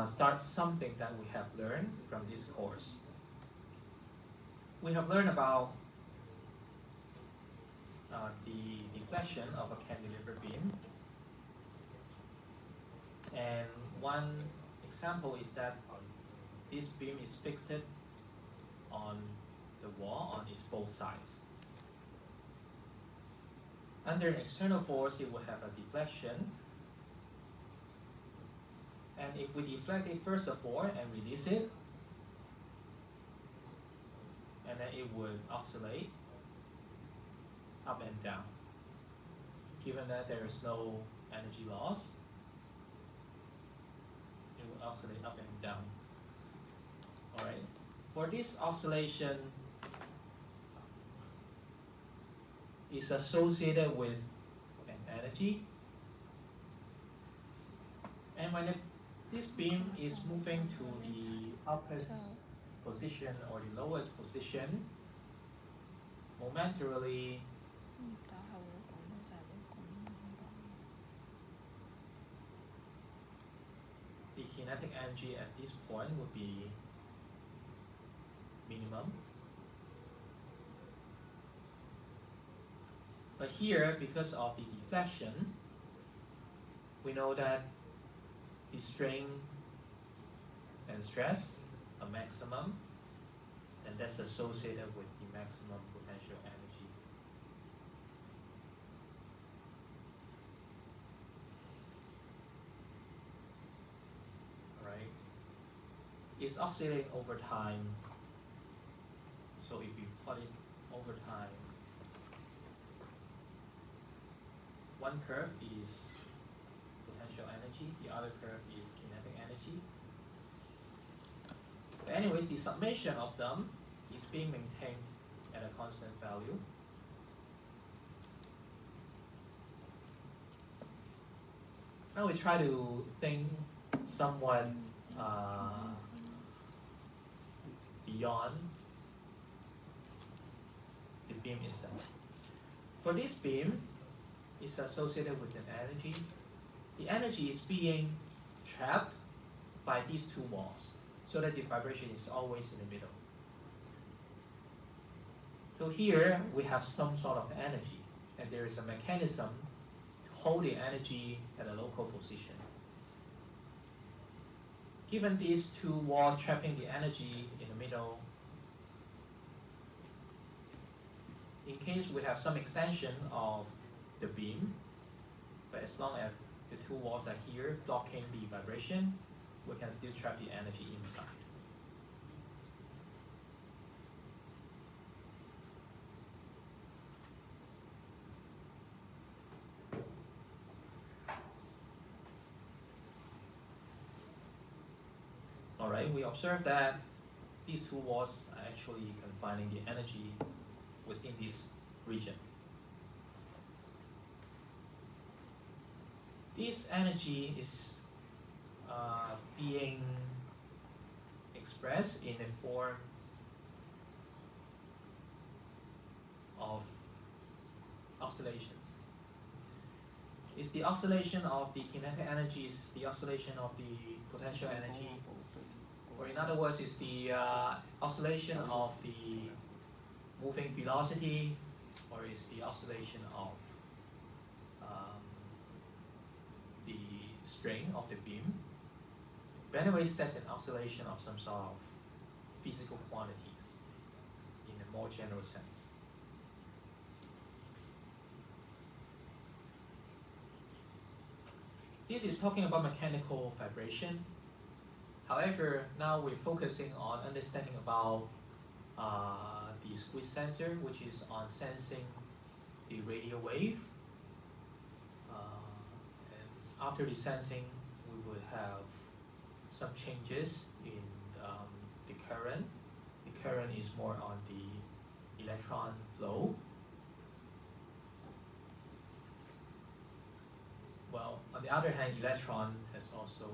start something that we have learned from this course. We have learned about the deflection of a cantilever beam. And one example is that this beam is fixed on the wall on its both sides. Under an external force, it will have a deflection. And if we deflect it first of all and release it, and then it would oscillate up and down. Given that there is no energy loss, it will oscillate up and down. Alright. For this oscillation is associated with an energy. And when this beam is moving to the uppermost position or the lowest position, momentarily the kinetic energy at this point would be minimum. But here, because of the deflection, we know that the strain and stress are maximum, and that's associated with the maximum potential energy. Alright. It's oscillating over time. So if you plot it over time, one curve is potential energy, the other curve is kinetic energy. But anyways, the summation of them is being maintained at a constant value. Now we try to think somewhat beyond the beam itself. For this beam, it's associated with an energy. The energy is being trapped by these two walls, so that the vibration is always in the middle. So here we have some sort of energy, and there is a mechanism to hold the energy at a local position. Given these two walls trapping the energy in the middle, in case we have some extension of the beam, but as long as the two walls are here blocking the vibration, we can still trap the energy inside. Alright, we observe that these two walls are actually confining the energy within this region. This energy is being expressed in a form of oscillations. It's the oscillation of the kinetic energy, it's the oscillation of the potential energy, or in other words, it's the oscillation of the moving velocity, or it's the oscillation of the strain of the beam. But anyways, that's an oscillation of some sort of physical quantities in a more general sense. This is talking about mechanical vibration. However, now we're focusing on understanding about the squeeze sensor, which is on sensing the radio wave. And after the sensing, we would have some changes in the current. The current is more on the electron flow. Well, on the other hand, electron has also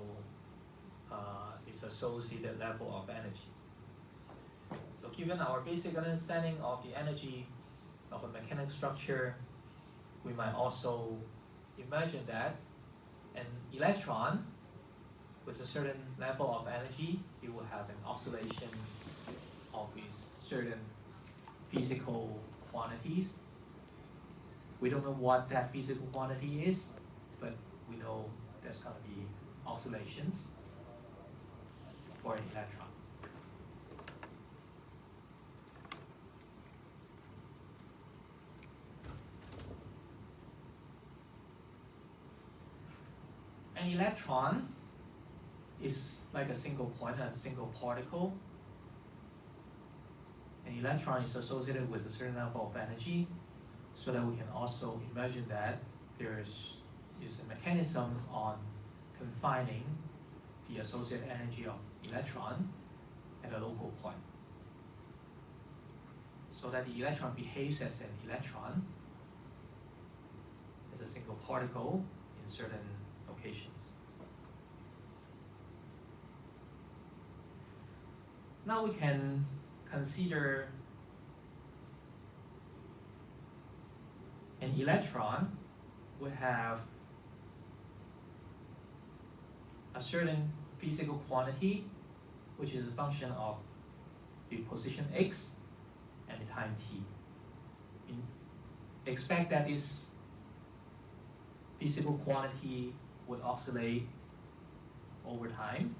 its associated level of energy. So given our basic understanding of the energy of a mechanical structure, we might also imagine that an electron with a certain level of energy, it will have an oscillation of its certain physical quantities. We don't know what that physical quantity is, but we know there's going to be oscillations for an electron. An electron is like a single point, a single particle. An electron is associated with a certain level of energy, so that we can also imagine that there is a mechanism on confining the associated energy of electron at a local point, so that the electron behaves as an electron, as a single particle in certain locations. Now we can consider an electron will have a certain physical quantity, which is a function of the position x and the time t. Expect that this physical quantity would oscillate over time.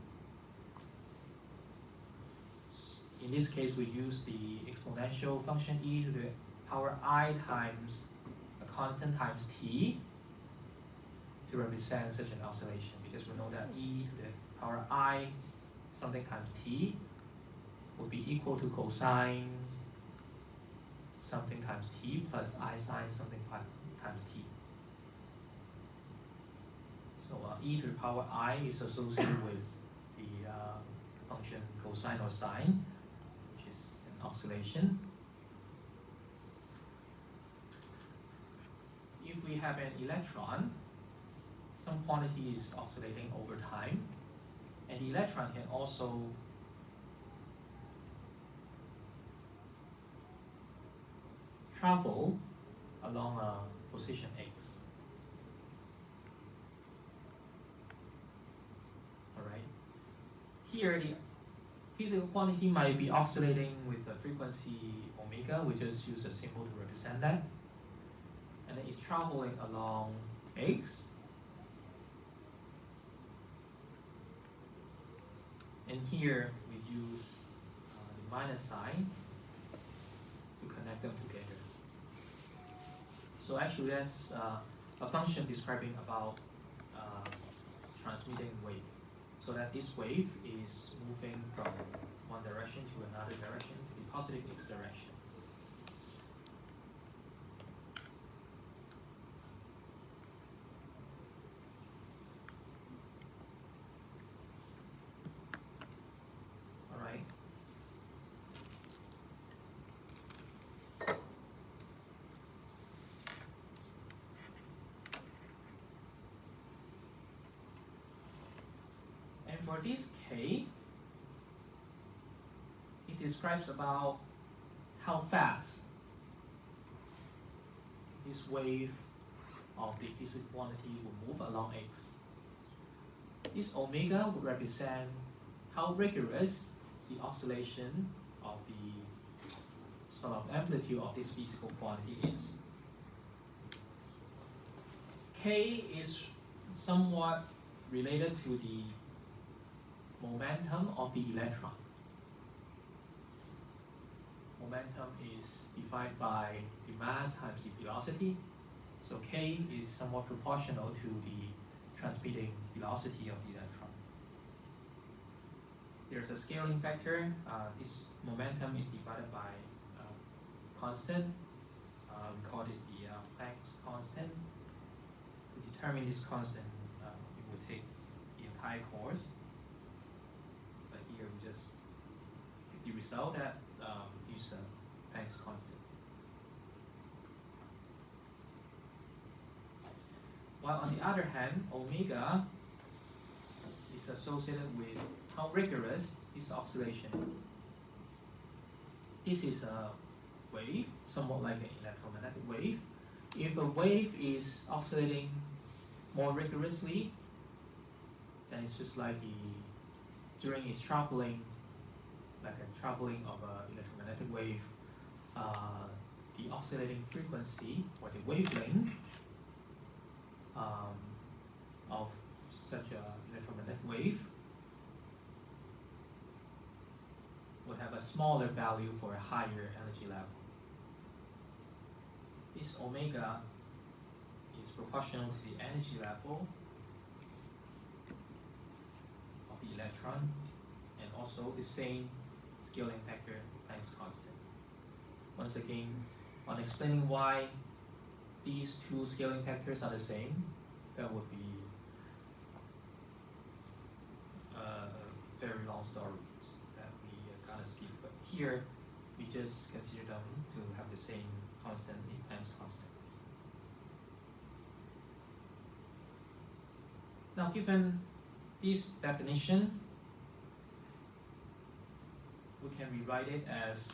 In this case, we use the exponential function e to the power I times a constant times t to represent such an oscillation, because we know that e to the power I something times t would be equal to cosine something times t plus I sine something times t. So e to the power I is associated with the function cosine or sine, which is an oscillation. If we have an electron, some quantity is oscillating over time, and the electron can also travel along a position x. Alright. Here the physical quantity might be oscillating with a frequency omega. We just use a symbol to represent that. And then it's traveling along x. And here we use the minus sign to connect them together. So actually that's a function describing about transmitting wave. So that this wave is moving from one direction to another direction, to the positive x direction. All right. And for this K, it describes about how fast this wave of the physical quantity will move along x. This omega would represent how rigorous the oscillation of the sort of amplitude of this physical quantity is. K is somewhat related to the momentum of the electron. Momentum is defined by the mass times the velocity. So K is somewhat proportional to the transmitting velocity of the electron. There's a scaling factor. This momentum is divided by constant. We call this the Planck's constant. To determine this constant, you would take the entire course. But here we just take the result that use Planck's constant. While on the other hand, omega is associated with how rigorous this oscillation is. This is a wave, somewhat like an electromagnetic wave. If a wave is oscillating more rigorously, then it's just like during its traveling, like a traveling of an electromagnetic wave, the oscillating frequency or the wavelength of such an electromagnetic wave would have a smaller value for a higher energy level. This omega is proportional to the energy level of the electron, and also the same scaling factor Planck's constant. Once again, on explaining why these two scaling factors are the same, that would be a very long story that we gotta skip. But here, we just consider them to have the same constant in Planck's constant. Now, given this definition, we can rewrite it as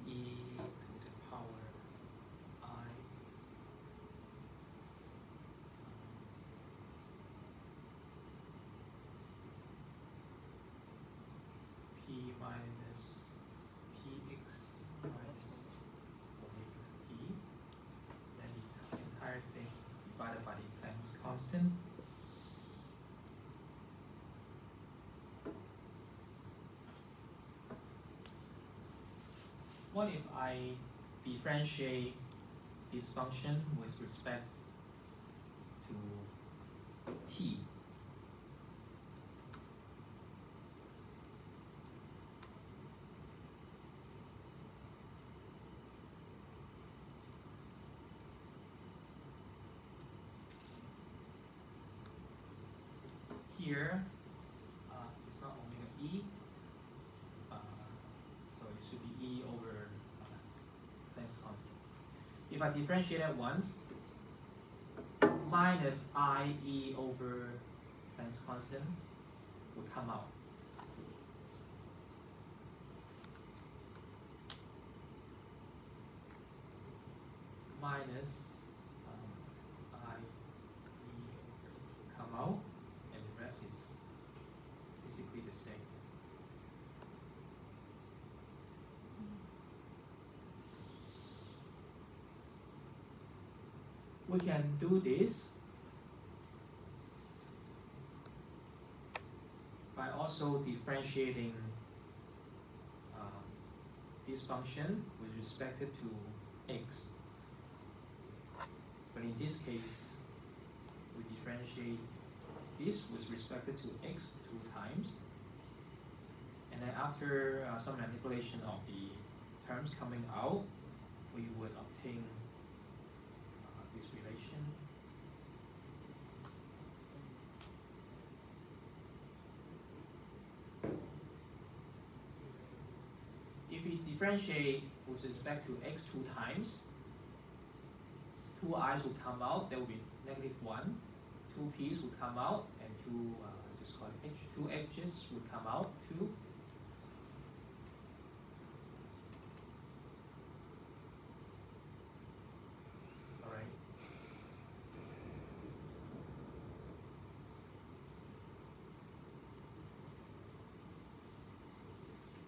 e to the power I p minus px minus omega t, and the entire thing divided by the Planck's constant. What if I differentiate this function with respect to t? Here, it's not omega e, so it should be e over Planck's constant. If I differentiate at once, minus I e over Planck's constant would come out. Minus I e over come out, and the rest is basically the same. We can do this by also differentiating this function with respect to x. But in this case, we differentiate this with respect to x 2 times. And then after some manipulation of the terms coming out, we would obtain this relation. If we differentiate with respect to x 2 times, 2 i's will come out, there will be -1, 2 p's will come out, and just call it h, 2 h's will come out too. Alright.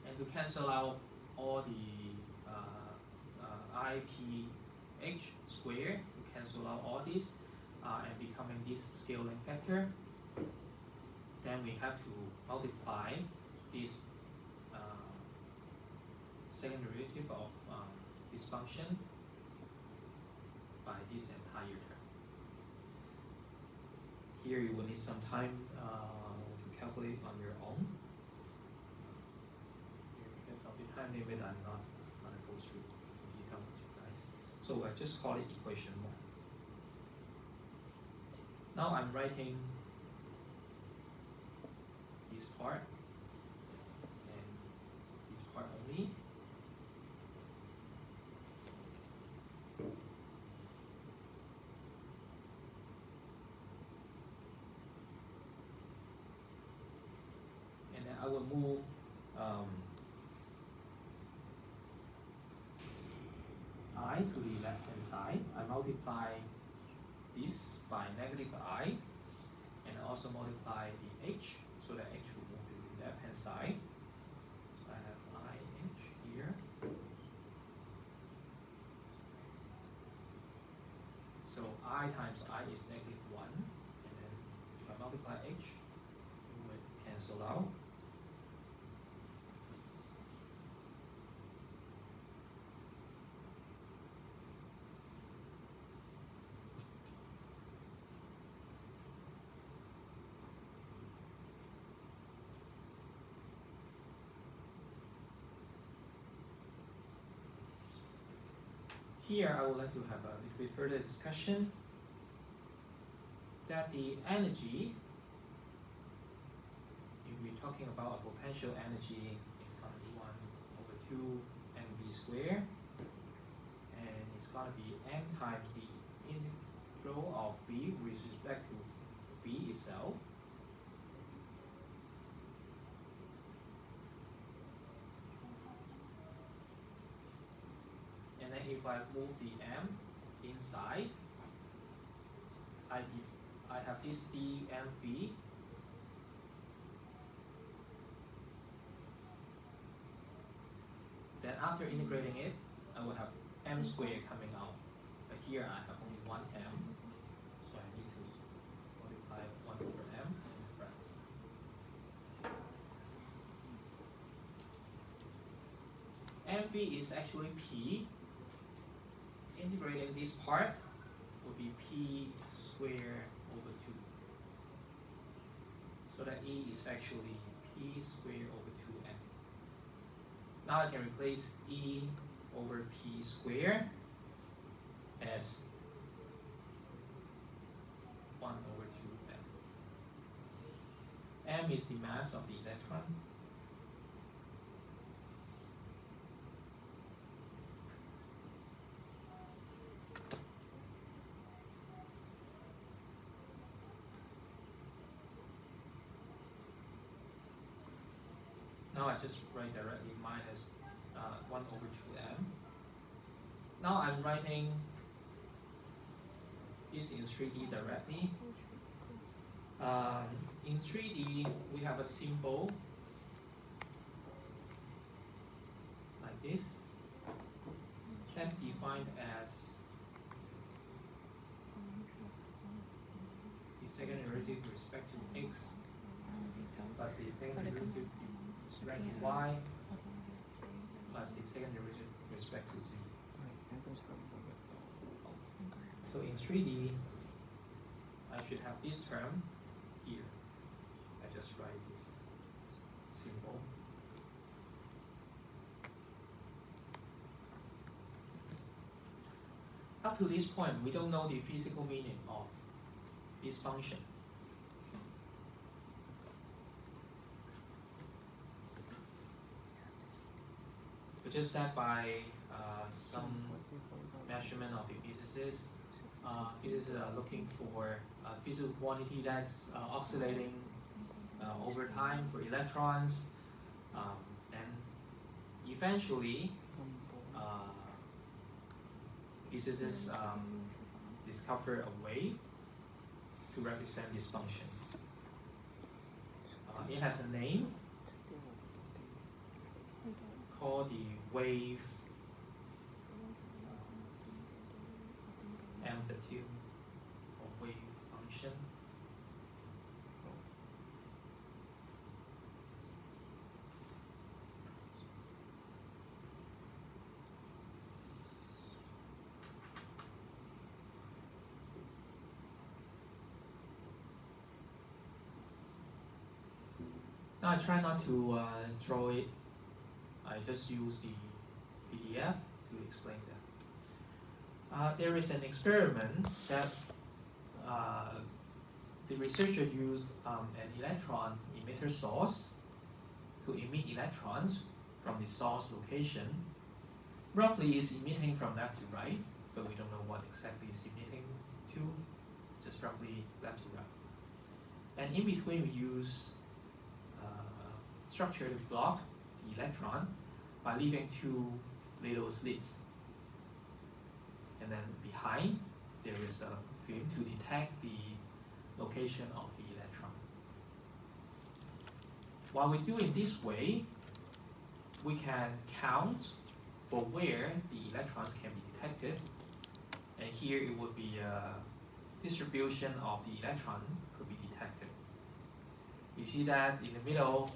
And to cancel out all the I, P, H square, to cancel out all this and becoming this scaling factor, then we have to multiply this second derivative of this function by this entire term. Here you will need some time to calculate on your own. Because of the time limit, I'm not going to go through the detail with you guys. So I just call it equation 1. Now I'm writing this part and this part only. And then I will move I to the left hand side. I multiply this by negative I, and also multiply the h, so that h will move to the left hand side. So I have IH here. So I times I is negative 1, and then if I multiply h, it would cancel out. Here I would like to have a little bit further discussion that the energy, if we're talking about a potential energy, it's going to be 1 over 2 mv squared, and it's going to be m times the integral of b with respect to b itself. And then if I move the m inside, I have this dmv. Then after integrating it, I will have m squared coming out. But here I have only 1 m, so I need to multiply 1 over m in front. mv is actually p. Integrating this part would be p squared over 2. So that E is actually p squared over 2m. Now I can replace E over p squared as 1 over 2m. M is the mass of the electron. Now I just write directly minus 1 over 2m. Now I'm writing this in 3D directly. In 3D, we have a symbol like this. That's defined as the second derivative with respect to x plus the second derivative with respect to y plus the second derivative with respect to z. So in 3D, I should have this term here. I just write this symbol. Up to this point, we don't know the physical meaning of this function. But just that by some measurement of the physicists, physicists are looking for a physical quantity that's oscillating over time for electrons. And eventually, physicists discover a way to represent this function. It has a name called the wave amplitude or wave function. Now I try not to draw it. I just use the PDF to explain that. There is an experiment that the researcher used an electron emitter source to emit electrons from the source location. Roughly it's emitting from left to right, but we don't know what exactly it's emitting to, just roughly left to right. And in between we use structure to block the electron by leaving 2 little slits. And then behind there is a film to detect the location of the electron. While we do it this way, we can count for where the electrons can be detected, and here it would be a distribution of the electron could be detected. You see that in the middle,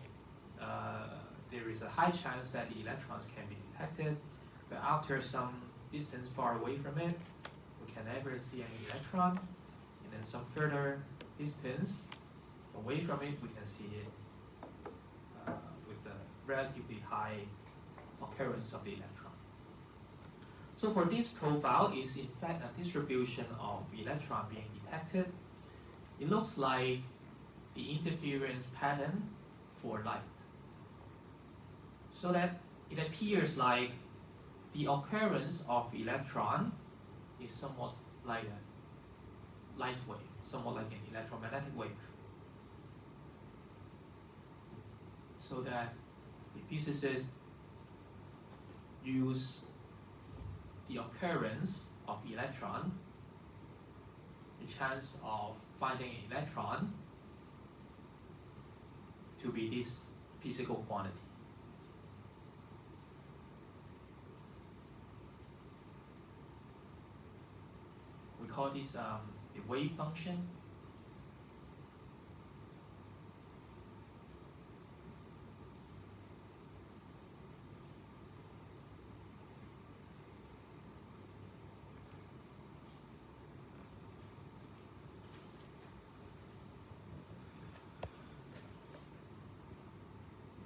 there is a high chance that the electrons can be detected, but after some distance far away from it, we can never see any electron, and then some further distance away from it, we can see it with a relatively high occurrence of the electron. So for this profile is in fact a distribution of electron being detected. It looks like the interference pattern for light. So that it appears like the occurrence of electron is somewhat like a light wave, somewhat like an electromagnetic wave. So that the physicists use the occurrence of electron, the chance of finding an electron, to be this physical quantity. We call this the wave function.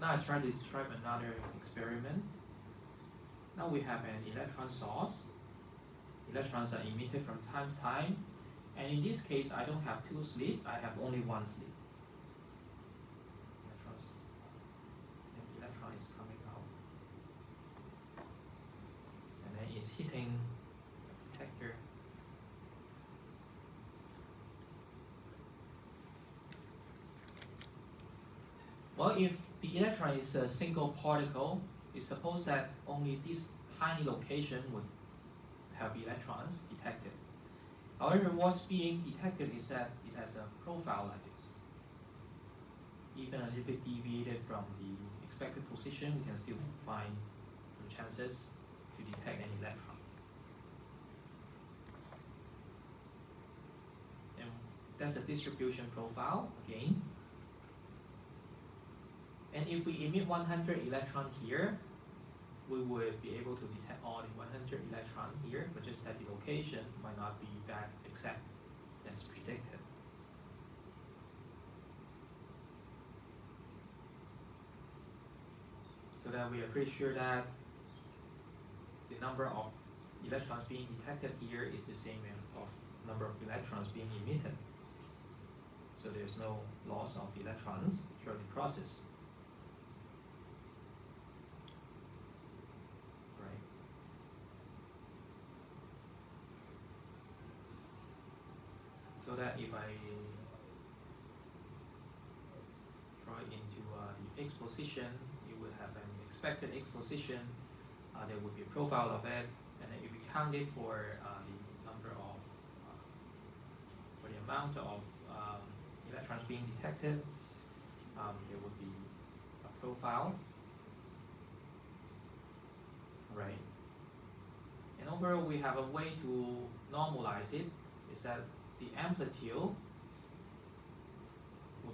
Now I try to describe another experiment. Now we have an electron source. Electrons are emitted from time to time, and in this case I don't have two slits, I have only one slit. An electron is coming out, and then it's hitting the detector. Well, if the electron is a single particle, it's supposed that only this tiny location would have electrons detected. However, what's being detected is that it has a profile like this. Even a little bit deviated from the expected position, we can still find some chances to detect an electron. And that's a distribution profile again. And if we emit 100 electrons here, we would be able to detect all the 100 electrons here, but just that the location might not be that exact as predicted. So that we are pretty sure that the number of electrons being detected here is the same of number of electrons being emitted. So there's no loss of electrons throughout the process. So that if I draw it into the x position, you would have an expected x position. There would be a profile of it, and then if we count it for the number of, for the amount of electrons being detected, there would be a profile, right? And overall, we have a way to normalize it. Is that the amplitude will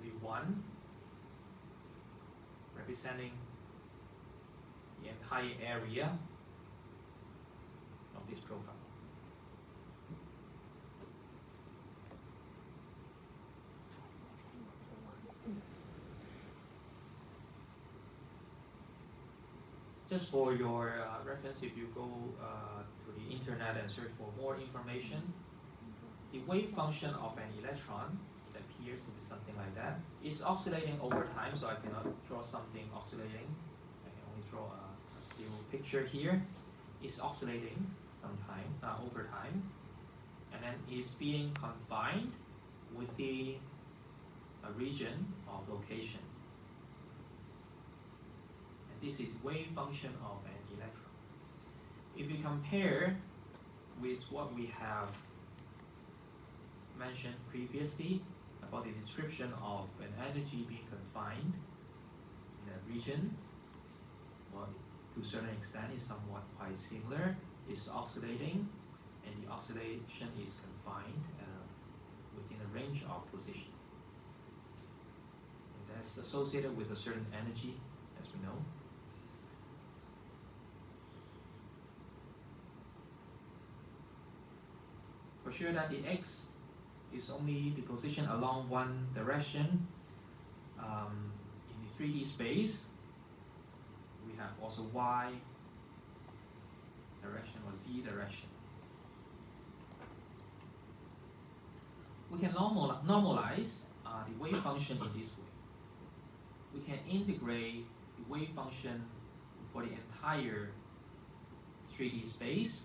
be 1, representing the entire area of this profile. Just for your reference, if you go to the internet and search for more information, the wave function of an electron, it appears to be something like that. It's oscillating over time, so I cannot draw something oscillating. I can only draw a still picture here. It's oscillating sometime, over time, and then it's being confined within a region of location. And this is wave function of an electron. If you compare with what we have mentioned previously about the description of an energy being confined in a region, well, to a certain extent is somewhat quite similar. It's oscillating, and the oscillation is confined within a range of position. And that's associated with a certain energy, as we know. For sure that the x is only the position along one direction in the 3D space. We have also y direction or z direction. We can normalize the wave function in this way. We can integrate the wave function for the entire 3D space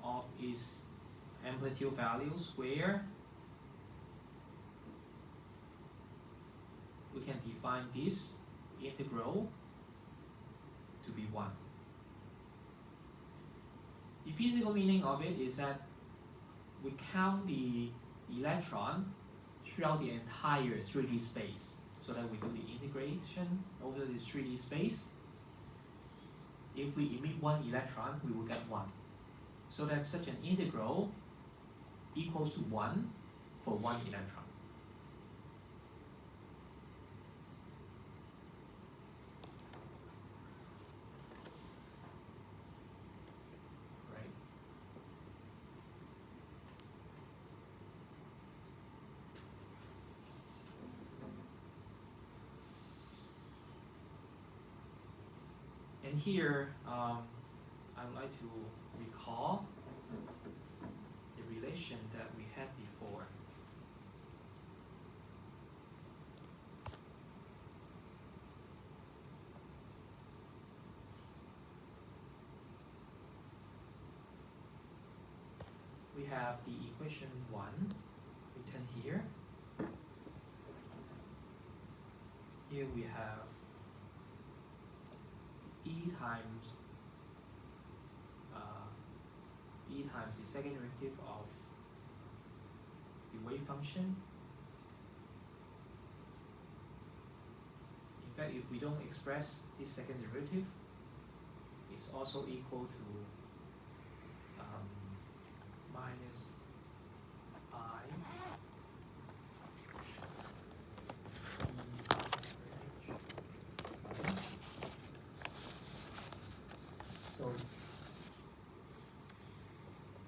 of its amplitude value square. We can define this integral to be 1. The physical meaning of it is that we count the electron throughout the entire 3D space, so that we do the integration over the 3D space. If we emit 1 electron, we will get 1. So that such an integral equals to 1 for 1 electron. Right? And here, I would like to recall the relation that we had before. We have the equation 1 written here. Here we have E times the second derivative of the wave function. In fact, if we don't express this second derivative, it's also equal to minus I so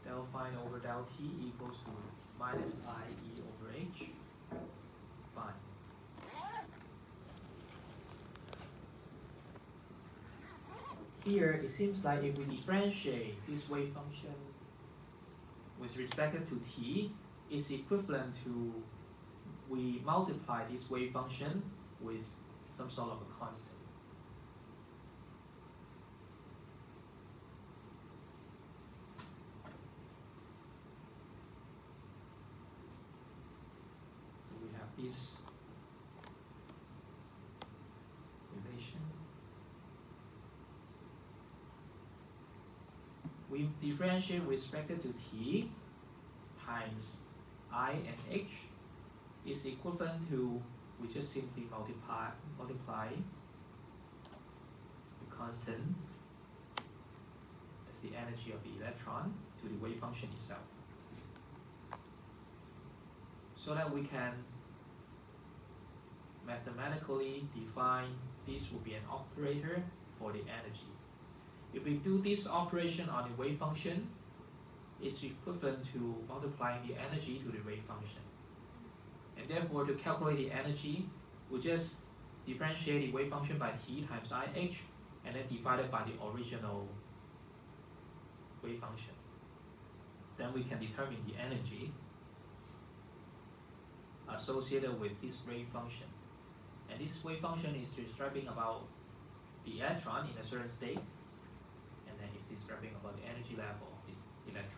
del phi over del t equals to minus I e over h. Fine. Here, it seems like if we differentiate this wave function with respect to t, it's equivalent to we multiply this wave function with some sort of a constant. So we have this relation. We differentiate with respect to t times I and h is equivalent to, we just simply multiply the constant as the energy of the electron to the wave function itself. So that we can mathematically define this will be an operator for the energy. If we do this operation on the wave function, it's equivalent to multiplying the energy to the wave function. And therefore, to calculate the energy, we just differentiate the wave function by t times ih, and then divide it by the original wave function. Then we can determine the energy associated with this wave function. And this wave function is describing about the electron in a certain state, and then it's describing about the energy level of the electron.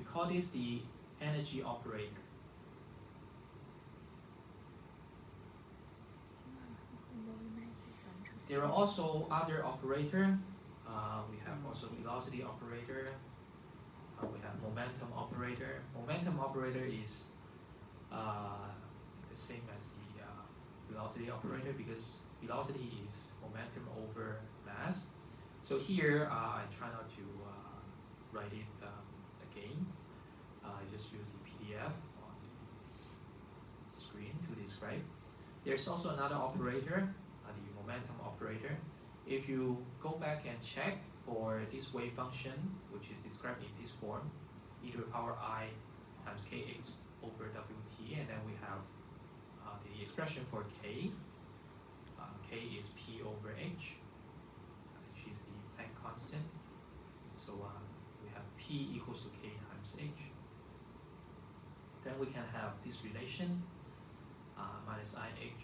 We call this the energy operator. There are also other operator. We have also velocity operator. We have momentum operator. Momentum operator is the same as the velocity operator because velocity is momentum over mass. So here I try not to write it again. I just use the PDF on the screen to describe. There's also another operator, the momentum operator. If you go back and check for this wave function, which is described in this form, e to the power I times kx over wt, and then we have the expression for k. K is p over h, which is the Planck constant. So we have p equals to k times h. Then we can have this relation, minus ih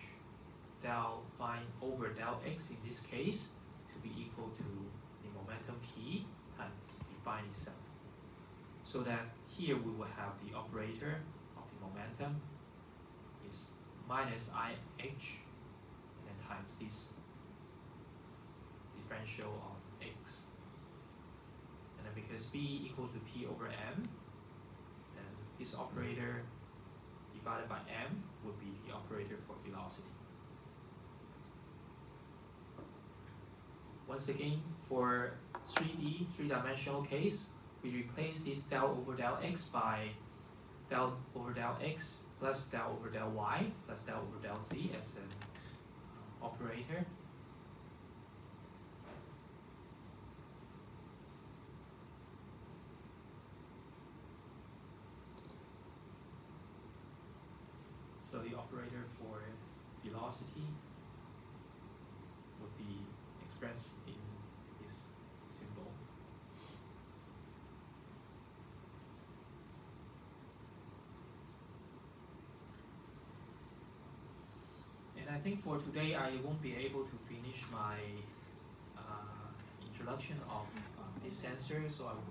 del phi over del x in this case to be equal to the momentum p times the phi itself. So that here we will have the operator of the momentum is minus ih and times this differential of x. And then because b equals to p over m, then this operator divided by m would be the operator for velocity. Once again, for 3D, three-dimensional case, we replace this del over del x by del over del x plus del over del y plus del over del z as an operator. So the operator for velocity would be expressed in this symbol. And I think for today I won't be able to finish my introduction of this sensor, so I will